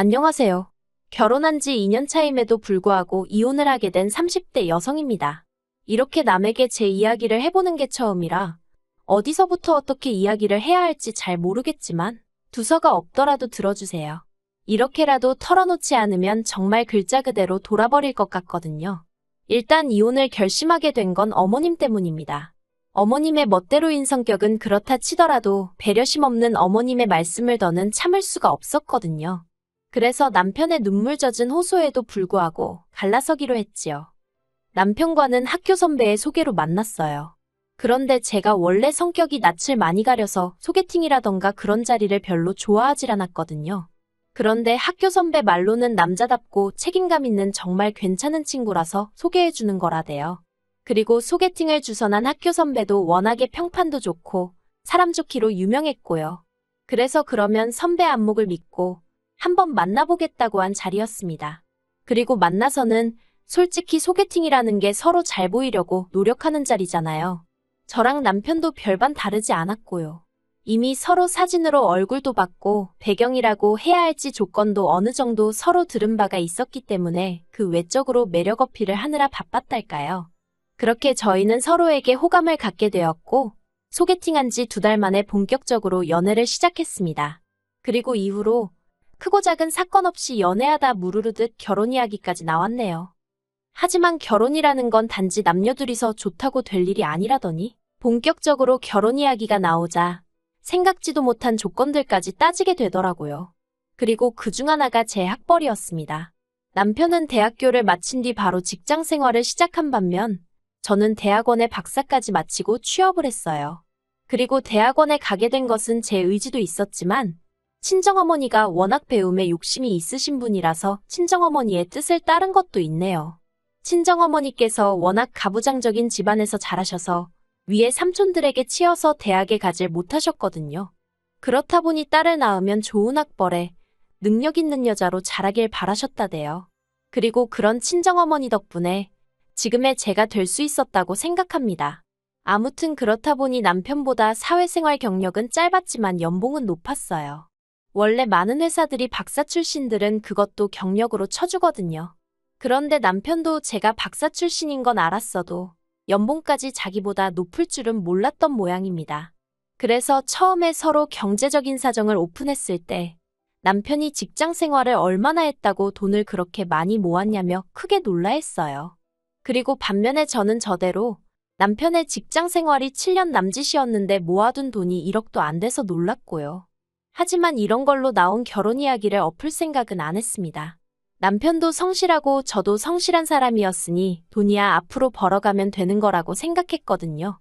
안녕하세요. 결혼한 지 2년 차임에도 불구하고 이혼을 하게 된 30대 여성입니다. 이렇게 남에게 제 이야기를 해보는 게 처음이라 어디서부터 어떻게 이야기를 해야 할지 잘 모르겠지만 두서가 없더라도 들어주세요. 이렇게라도 털어놓지 않으면 정말 글자 그대로 돌아버릴 것 같거든요. 일단 이혼을 결심하게 된 건 어머님 때문입니다. 어머님의 멋대로인 성격은 그렇다 치더라도 배려심 없는 어머님의 말씀을 더는 참을 수가 없었거든요. 그래서 남편의 눈물 젖은 호소에도 불구하고 갈라서기로 했지요. 남편과는 학교 선배의 소개로 만났어요. 그런데 제가 원래 성격이 낯을 많이 가려서 소개팅이라던가 그런 자리를 별로 좋아하질 않았거든요. 그런데 학교 선배 말로는 남자답고 책임감 있는 정말 괜찮은 친구라서 소개해주는 거라대요. 그리고 소개팅을 주선한 학교 선배도 워낙에 평판도 좋고 사람 좋기로 유명했고요. 그래서 그러면 선배 안목을 믿고 한번 만나보겠다고 한 자리였습니다. 그리고 만나서는 솔직히 소개팅이라는 게 서로 잘 보이려고 노력하는 자리잖아요. 저랑 남편도 별반 다르지 않았고요. 이미 서로 사진으로 얼굴도 봤고 배경이라고 해야 할지 조건도 어느 정도 서로 들은 바가 있었기 때문에 그 외적으로 매력 어필을 하느라 바빴달까요. 그렇게 저희는 서로에게 호감을 갖게 되었고 소개팅한 지 2달 만에 본격적으로 연애를 시작했습니다. 그리고 이후로 크고 작은 사건 없이 연애하다 무르르듯 결혼 이야기까지 나왔네요. 하지만 결혼이라는 건 단지 남녀 둘이서 좋다고 될 일이 아니라더니 본격적으로 결혼 이야기가 나오자 생각지도 못한 조건들까지 따지게 되더라고요. 그리고 그중 하나가 제 학벌이었습니다. 남편은 대학교를 마친 뒤 바로 직장 생활을 시작한 반면 저는 대학원에 박사까지 마치고 취업을 했어요. 그리고 대학원에 가게 된 것은 제 의지도 있었지만 친정어머니가 워낙 배움에 욕심이 있으신 분이라서 친정어머니의 뜻을 따른 것도 있네요. 친정어머니께서 워낙 가부장적인 집안에서 자라셔서 위에 삼촌들에게 치여서 대학에 가질 못하셨거든요. 그렇다 보니 딸을 낳으면 좋은 학벌에 능력 있는 여자로 자라길 바라셨다대요. 그리고 그런 친정어머니 덕분에 지금의 제가 될 수 있었다고 생각합니다. 아무튼 그렇다 보니 남편보다 사회생활 경력은 짧았지만 연봉은 높았어요. 원래 많은 회사들이 박사 출신들은 그것도 경력으로 쳐주거든요. 그런데 남편도 제가 박사 출신인 건 알았어도 연봉까지 자기보다 높을 줄은 몰랐던 모양입니다. 그래서 처음에 서로 경제적인 사정을 오픈했을 때 남편이 직장 생활을 얼마나 했다고 돈을 그렇게 많이 모았냐며 크게 놀라했어요. 그리고 반면에 저는 저대로 남편의 직장 생활이 7년 남짓이었는데 모아둔 돈이 1억도 안 돼서 놀랐고요. 하지만 이런 걸로 나온 결혼 이야기를 엎을 생각은 안 했습니다. 남편도 성실하고 저도 성실한 사람이었으니 돈이야 앞으로 벌어가면 되는 거라고 생각했거든요.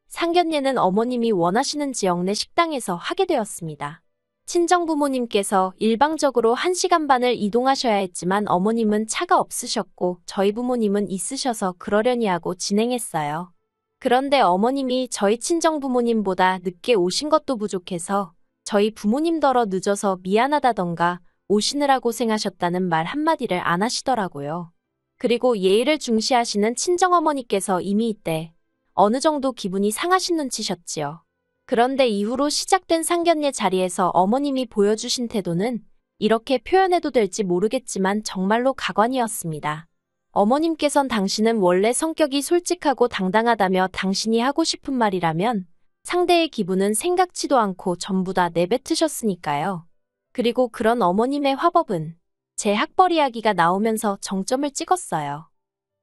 상견례는 어머님이 원하시는 지역 내 식당에서 하게 되었습니다. 친정부모님께서 일방적으로 1시간 반을 이동하셔야 했지만 어머님은 차가 없으셨고 저희 부모님은 있으셔서 그러려니 하고 진행했어요. 그런데 어머님이 저희 친정부모님보다 늦게 오신 것도 부족해서 저희 부모님더러 늦어서 미안하다던가 오시느라 고생하셨다는 말 한마디를 안 하시더라고요. 그리고 예의를 중시하시는 친정어머니께서 이미 이때 어느 정도 기분이 상하신 눈치셨지요. 그런데 이후로 시작된 상견례 자리에서 어머님이 보여주신 태도는 이렇게 표현해도 될지 모르겠지만 정말로 가관이었습니다. 어머님께선 당신은 원래 성격이 솔직하고 당당하다며 당신이 하고 싶은 말이라면 상대의 기분은 생각지도 않고 전부 다 내뱉으셨으니까요. 그리고 그런 어머님의 화법은 제 학벌 이야기가 나오면서 정점을 찍었어요.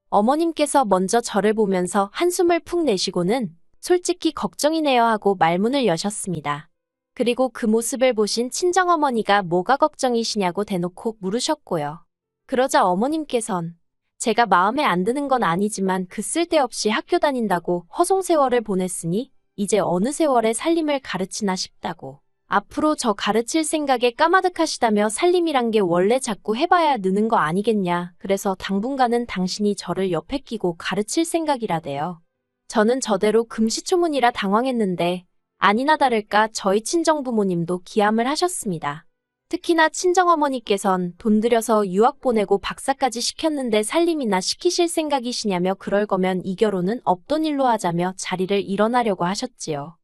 어머님께서 먼저 저를 보면서 한숨을 푹 내쉬고는 솔직히 걱정이네요 하고 말문을 여셨습니다. 그리고 그 모습을 보신 친정어머니가 뭐가 걱정이시냐고 대놓고 물으셨고요. 그러자 어머님께선 제가 마음에 안 드는 건 아니지만 그 쓸데없이 학교 다닌다고 허송세월을 보냈으니 이제 어느 세월에 살림을 가르치나 싶다고. 앞으로 저 가르칠 생각에 까마득하시다며 살림이란 게 원래 자꾸 해봐야 느는 거 아니겠냐. 그래서 당분간은 당신이 저를 옆에 끼고 가르칠 생각이라대요. 저는 저대로 금시초문이라 당황했는데 아니나 다를까 저희 친정부모님도 기함을 하셨습니다. 특히나 친정어머니께선 돈 들여서 유학 보내고 박사까지 시켰는데 살림이나 시키실 생각이시냐며 그럴 거면 이 결혼은 없던 일로 하자며 자리를 일어나려고 하셨지요.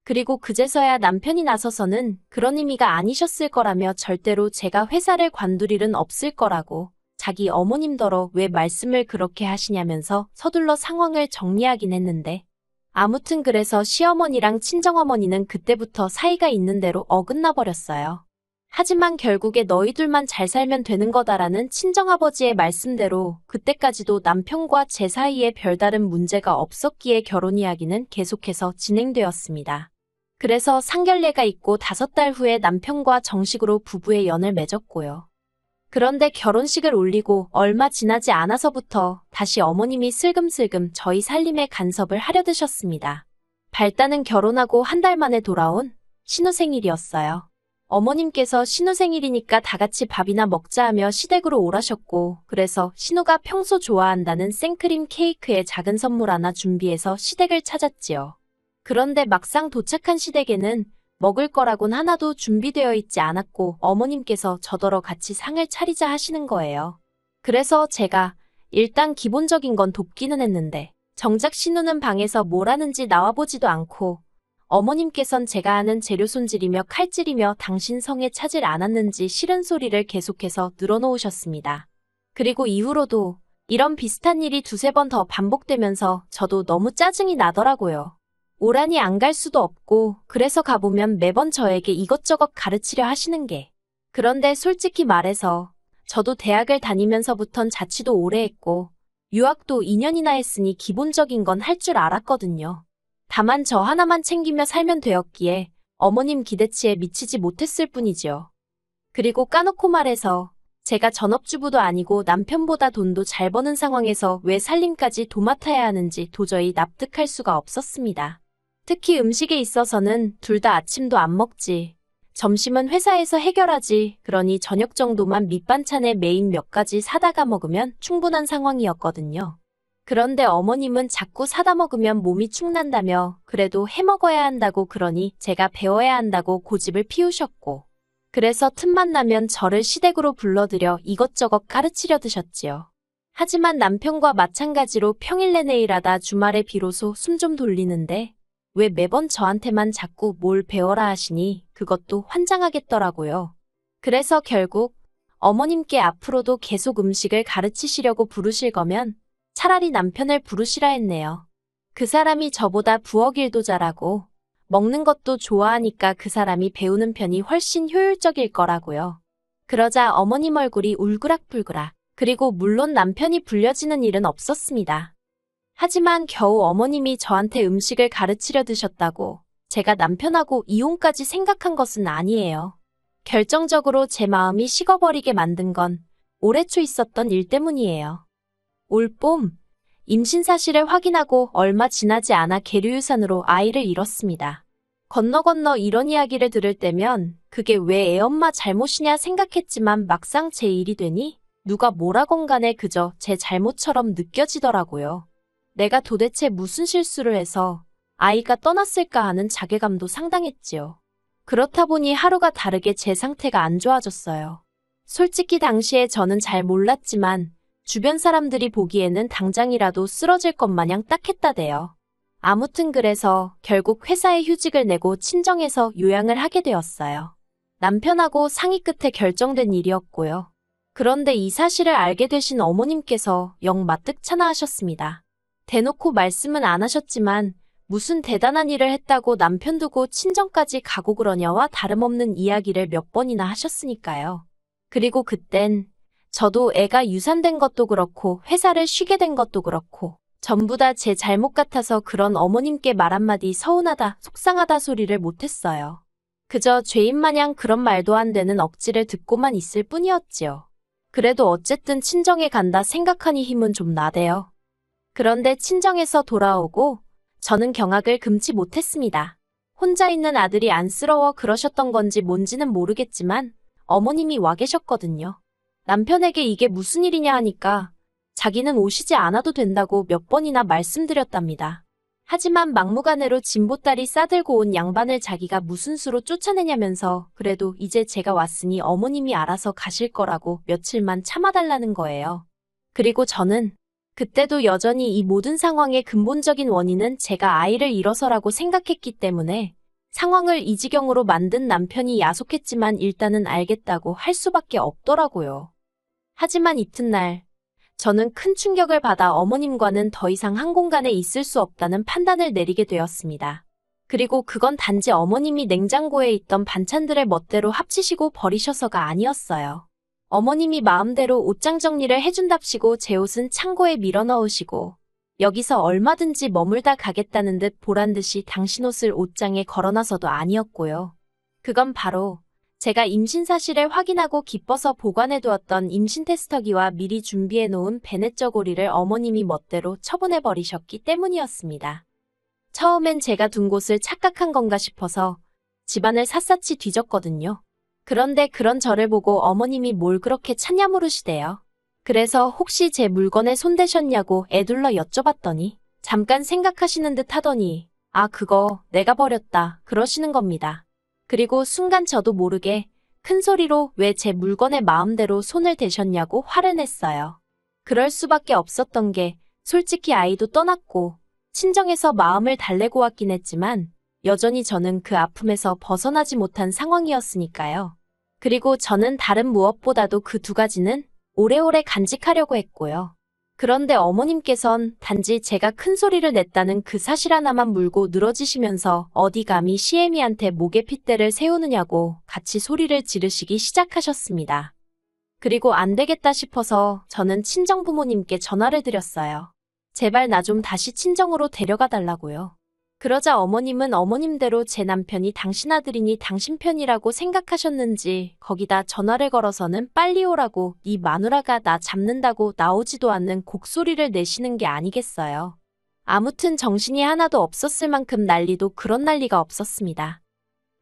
그리고 그제서야 남편이 나서서는 그런 의미가 아니셨을 거라며 절대로 제가 회사를 관둘 일은 없을 거라고 자기 어머님더러 왜 말씀을 그렇게 하시냐면서 서둘러 상황을 정리하긴 했는데 아무튼 그래서 시어머니랑 친정어머니는 그때부터 사이가 있는 대로 어긋나 버렸어요. 하지만 결국에 너희들만 잘 살면 되는 거다라는 친정아버지의 말씀대로 그때까지도 남편과 제 사이에 별다른 문제가 없었기에 결혼 이야기는 계속해서 진행되었습니다. 그래서 상견례가 있고 5달 후에 남편과 정식으로 부부의 연을 맺었고요. 그런데 결혼식을 올리고 얼마 지나지 않아서부터 다시 어머님이 슬금슬금 저희 살림에 간섭을 하려 드셨습니다. 발단은 결혼하고 한 달 만에 돌아온 신우 생일이었어요. 어머님께서 신우 생일이니까 다 같이 밥이나 먹자 하며 시댁으로 오라셨고 그래서 신우가 평소 좋아한다는 생크림 케이크에 작은 선물 하나 준비해서 시댁을 찾았지요. 그런데 막상 도착한 시댁에는 먹을 거라곤 하나도 준비되어 있지 않았고 어머님께서 저더러 같이 상을 차리자 하시는 거예요. 그래서 제가 일단 기본적인 건 돕기는 했는데 정작 신우는 방에서 뭘 하는지 나와보지도 않고 어머님께선 제가 하는 재료 손질이며 칼질이며 당신 성에 차질 않았는지 싫은 소리를 계속해서 늘어놓으셨습니다. 그리고 이후로도 이런 비슷한 일이 2~3번 더 반복되면서 저도 너무 짜증이 나더라고요. 오라니 안 갈 수도 없고 그래서 가보면 매번 저에게 이것저것 가르치려 하시는 게. 그런데 솔직히 말해서 저도 대학을 다니면서부턴 자취도 오래 했고 유학도 2년이나 했으니 기본적인 건 할 줄 알았거든요. 다만 저 하나만 챙기며 살면 되었기에 어머님 기대치에 미치지 못했을 뿐이지요. 그리고 까놓고 말해서 제가 전업주부도 아니고 남편보다 돈도 잘 버는 상황에서 왜 살림까지 도맡아야 하는지 도저히 납득할 수가 없었습니다. 특히 음식에 있어서는 둘 다 아침도 안 먹지. 점심은 회사에서 해결하지. 그러니 저녁 정도만 밑반찬에 메인 몇 가지 사다가 먹으면 충분한 상황이었거든요. 그런데 어머님은 자꾸 사다 먹으면 몸이 축난다며 그래도 해 먹어야 한다고 그러니 제가 배워야 한다고 고집을 피우셨고 그래서 틈만 나면 저를 시댁으로 불러들여 이것저것 가르치려 드셨지요. 하지만 남편과 마찬가지로 평일 내내 일하다 주말에 비로소 숨 좀 돌리는데 왜 매번 저한테만 자꾸 뭘 배워라 하시니 그것도 환장하겠더라고요. 그래서 결국 어머님께 앞으로도 계속 음식을 가르치시려고 부르실 거면 차라리 남편을 부르시라 했네요. 그 사람이 저보다 부엌 일도 잘하고 먹는 것도 좋아하니까 그 사람이 배우는 편이 훨씬 효율적일 거라고요. 그러자 어머님 얼굴이 울그락불그락. 그리고 물론 남편이 불려지는 일은 없었습니다. 하지만 겨우 어머님이 저한테 음식을 가르치려 드셨다고 제가 남편하고 이혼까지 생각한 것은 아니에요. 결정적으로 제 마음이 식어버리게 만든 건 올해 초 있었던 일 때문이에요. 올 봄 임신 사실을 확인하고 얼마 지나지 않아 계류유산으로 아이를 잃었습니다. 건너 이런 이야기를 들을 때면 그게 왜 애엄마 잘못이냐 생각했지만 막상 제 일이 되니 누가 뭐라건 간에 그저 제 잘못처럼 느껴지더라고요. 내가 도대체 무슨 실수를 해서 아이가 떠났을까 하는 자괴감도 상당했지요. 그렇다 보니 하루가 다르게 제 상태가 안 좋아졌어요. 솔직히 당시에 저는 잘 몰랐지만 주변 사람들이 보기에는 당장이라도 쓰러질 것 마냥 딱했다대요. 아무튼 그래서 결국 회사에 휴직을 내고 친정에서 요양을 하게 되었어요. 남편하고 상의 끝에 결정된 일이었고요. 그런데 이 사실을 알게 되신 어머님께서 영 마뜩찮아 하셨습니다. 대놓고 말씀은 안 하셨지만 무슨 대단한 일을 했다고 남편 두고 친정까지 가고 그러냐와 다름없는 이야기를 몇 번이나 하셨으니까요. 그리고 그땐 저도 애가 유산된 것도 그렇고 회사를 쉬게 된 것도 그렇고 전부 다 제 잘못 같아서 그런 어머님께 말 한마디 서운하다, 속상하다 소리를 못했어요. 그저 죄인마냥 그런 말도 안 되는 억지를 듣고만 있을 뿐이었지요. 그래도 어쨌든 친정에 간다 생각하니 힘은 좀 나대요. 그런데 친정에서 돌아오고 저는 경악을 금치 못했습니다. 혼자 있는 아들이 안쓰러워 그러셨던 건지 뭔지는 모르겠지만 어머님이 와 계셨거든요. 남편에게 이게 무슨 일이냐 하니까 자기는 오시지 않아도 된다고 몇 번이나 말씀드렸답니다. 하지만 막무가내로 진보딸이 싸들고 온 양반을 자기가 무슨 수로 쫓아내냐면서 그래도 이제 제가 왔으니 어머님이 알아서 가실 거라고 며칠만 참아달라는 거예요. 그리고 저는 그때도 여전히 이 모든 상황의 근본적인 원인은 제가 아이를 잃어서라고 생각했기 때문에 상황을 이 지경으로 만든 남편이 야속했지만 일단은 알겠다고 할 수밖에 없더라고요. 하지만 이튿날 저는 큰 충격을 받아 어머님과는 더 이상 한 공간에 있을 수 없다는 판단을 내리게 되었습니다. 그리고 그건 단지 어머님이 냉장고에 있던 반찬들을 멋대로 합치시고 버리셔서가 아니었어요. 어머님이 마음대로 옷장 정리를 해준답시고 제 옷은 창고에 밀어넣으시고 여기서 얼마든지 머물다 가겠다는 듯 보란듯이 당신 옷을 옷장에 걸어놔서도 아니었고요. 그건 바로 제가 임신 사실을 확인하고 기뻐서 보관해두었던 임신 테스터기와 미리 준비해놓은 베넷 저고리를 어머님이 멋대로 처분해버리셨기 때문이었습니다. 처음엔 제가 둔 곳을 착각한 건가 싶어서 집안을 샅샅이 뒤졌거든요. 그런데 그런 저를 보고 어머님이 뭘 그렇게 찾냐 물으시대요. 그래서 혹시 제 물건에 손대셨냐고 애둘러 여쭤봤더니 잠깐 생각하시는 듯 하더니 아 그거 내가 버렸다 그러시는 겁니다. 그리고 순간 저도 모르게 큰 소리로 왜 제 물건에 마음대로 손을 대셨냐고 화를 냈어요. 그럴 수밖에 없었던 게 솔직히 아이도 떠났고 친정에서 마음을 달래고 왔긴 했지만 여전히 저는 그 아픔에서 벗어나지 못한 상황이었으니까요. 그리고 저는 다른 무엇보다도 그 두 가지는 오래오래 간직하려고 했고요. 그런데 어머님께선 단지 제가 큰 소리를 냈다는 그 사실 하나만 물고 늘어지시면서 어디 감히 시애미한테 목에 핏대를 세우느냐고 같이 소리를 지르시기 시작하셨습니다. 그리고 안 되겠다 싶어서 저는 친정부모님께 전화를 드렸어요. 제발 나 좀 다시 친정으로 데려가 달라고요. 그러자 어머님은 어머님대로 제 남편이 당신 아들이니 당신 편이라고 생각하셨는지 거기다 전화를 걸어서는 빨리 오라고 네 마누라가 나 잡는다고 나오지도 않는 곡소리를 내시는 게 아니겠어요. 아무튼 정신이 하나도 없었을 만큼 난리도 그런 난리가 없었습니다.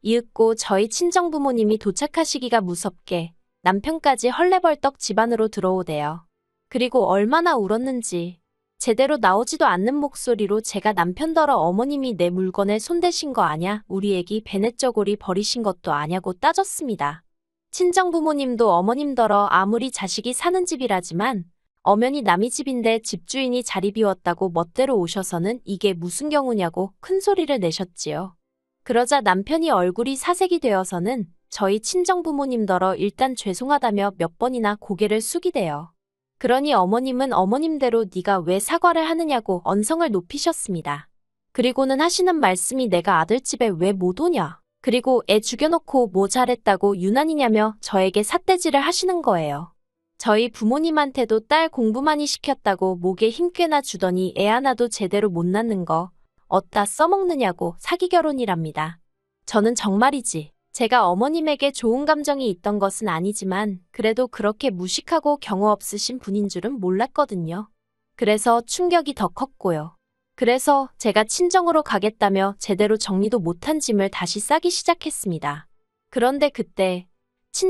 이윽고 저희 친정부모님이 도착하시기가 무섭게 남편까지 헐레벌떡 집 안으로 들어오대요. 그리고 얼마나 울었는지 제대로 나오지도 않는 목소리로 제가 남편더러 어머님이 내 물건에 손대신 거 아냐? 우리 애기 베넷 저고리 버리신 것도 아냐고 따졌습니다. 친정부모님도 어머님더러 아무리 자식이 사는 집이라지만 엄연히 남의 집인데 집주인이 자리 비웠다고 멋대로 오셔서는 이게 무슨 경우냐고 큰 소리를 내셨지요. 그러자 남편이 얼굴이 사색이 되어서는 저희 친정부모님더러 일단 죄송하다며 몇 번이나 고개를 숙이대요. 그러니 어머님은 어머님대로 네가 왜 사과를 하느냐고 언성을 높이셨습니다. 그리고는 하시는 말씀이 내가 아들집에 왜 못 오냐. 그리고 애 죽여놓고 뭐 잘했다고 유난이냐며 저에게 삿대질을 하시는 거예요. 저희 부모님한테도 딸 공부 많이 시켰다고 목에 힘 꽤나 주더니 애 하나도 제대로 못 낳는 거 어디다 써먹느냐고 사기 결혼이랍니다. 저는 정말이지. 제가 어머님에게 좋은 감정이 있던 것은 아니지만 그래도 그렇게 무식하고 경우 없으신 분인 줄은 몰랐거든요. 그래서 충격이 더 컸고요. 그래서 제가 친정으로 가겠다며 제대로 정리도 못한 짐을 다시 싸기 시작했습니다. 그런데 그때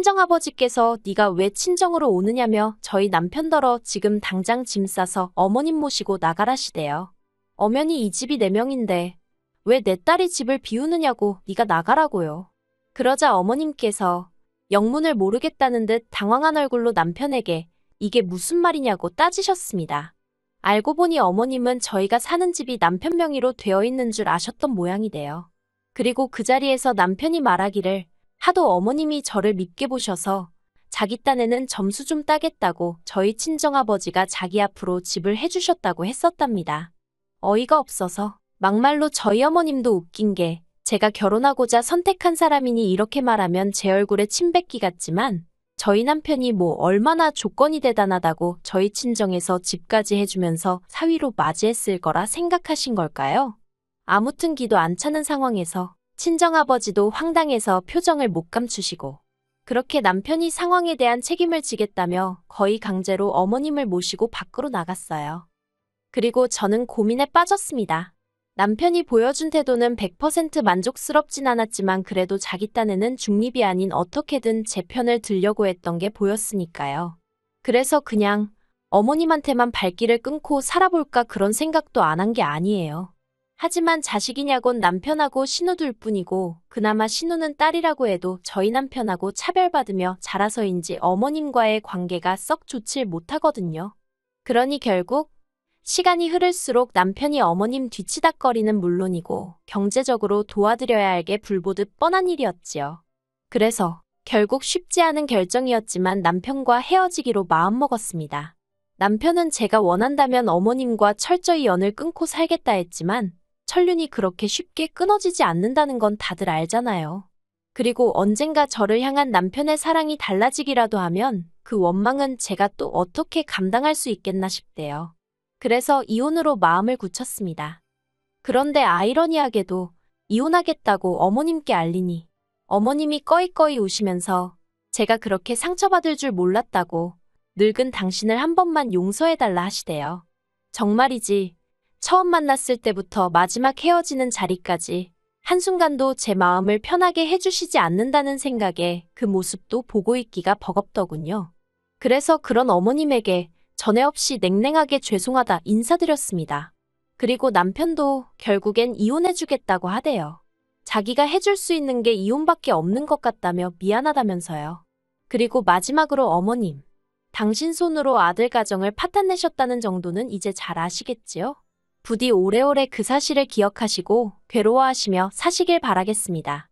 친정아버지께서 네가 왜 친정으로 오느냐며 저희 남편더러 지금 당장 짐 싸서 어머님 모시고 나가라시대요. 엄연히 이 집이 내 명인데 왜 내 딸이 집을 비우느냐고 네가 나가라고요. 그러자 어머님께서 영문을 모르겠다는 듯 당황한 얼굴로 남편에게 이게 무슨 말이냐고 따지셨습니다. 알고 보니 어머님은 저희가 사는 집이 남편 명의로 되어 있는 줄 아셨던 모양이래요. 그리고 그 자리에서 남편이 말하기를 하도 어머님이 저를 밉게 보셔서 자기 딴에는 점수 좀 따겠다고 저희 친정아버지가 자기 앞으로 집을 해주셨다고 했었답니다. 어이가 없어서 막말로 저희 어머님도 웃긴 게 제가 결혼하고자 선택한 사람이니 이렇게 말하면 제 얼굴에 침 뱉기 같지만 저희 남편이 뭐 얼마나 조건이 대단하다고 저희 친정에서 집까지 해주면서 사위로 맞이했을 거라 생각하신 걸까요? 아무튼 기도 안 차는 상황에서 친정아버지도 황당해서 표정을 못 감추시고 그렇게 남편이 상황에 대한 책임을 지겠다며 거의 강제로 어머님을 모시고 밖으로 나갔어요. 그리고 저는 고민에 빠졌습니다. 남편이 보여준 태도는 100% 만족스럽진 않았지만 그래도 자기 딴에는 중립이 아닌 어떻게든 제 편을 들려고 했던 게 보였으니까요. 그래서 그냥 어머님한테만 발길을 끊고 살아볼까 그런 생각도 안 한 게 아니에요. 하지만 자식이냐곤 남편하고 신우둘 뿐이고 그나마 신우는 딸이라고 해도 저희 남편하고 차별받으며 자라서인지 어머님과의 관계가 썩 좋질 못하거든요. 그러니 결국 시간이 흐를수록 남편이 어머님 뒤치다꺼리는 물론이고 경제적으로 도와드려야 할 게 불보듯 뻔한 일이었지요. 그래서 결국 쉽지 않은 결정이었지만 남편과 헤어지기로 마음먹었습니다. 남편은 제가 원한다면 어머님과 철저히 연을 끊고 살겠다 했지만 천륜이 그렇게 쉽게 끊어지지 않는다는 건 다들 알잖아요. 그리고 언젠가 저를 향한 남편의 사랑이 달라지기라도 하면 그 원망은 제가 또 어떻게 감당할 수 있겠나 싶대요. 그래서 이혼으로 마음을 굳혔습니다. 그런데 아이러니하게도 이혼하겠다고 어머님께 알리니 어머님이 꺼이꺼이 우시면서 제가 그렇게 상처받을 줄 몰랐다고 늙은 당신을 한 번만 용서해달라 하시대요. 정말이지 처음 만났을 때부터 마지막 헤어지는 자리까지 한순간도 제 마음을 편하게 해주시지 않는다는 생각에 그 모습도 보고 있기가 버겁더군요. 그래서 그런 어머님에게 전에 없이 냉랭하게 죄송하다 인사드렸습니다. 그리고 남편도 결국엔 이혼해주겠다고 하대요. 자기가 해줄 수 있는 게 이혼밖에 없는 것 같다며 미안하다면서요. 그리고 마지막으로 어머님, 당신 손으로 아들 가정을 파탄내셨다는 정도는 이제 잘 아시겠지요? 부디 오래오래 그 사실을 기억하시고 괴로워하시며 사시길 바라겠습니다.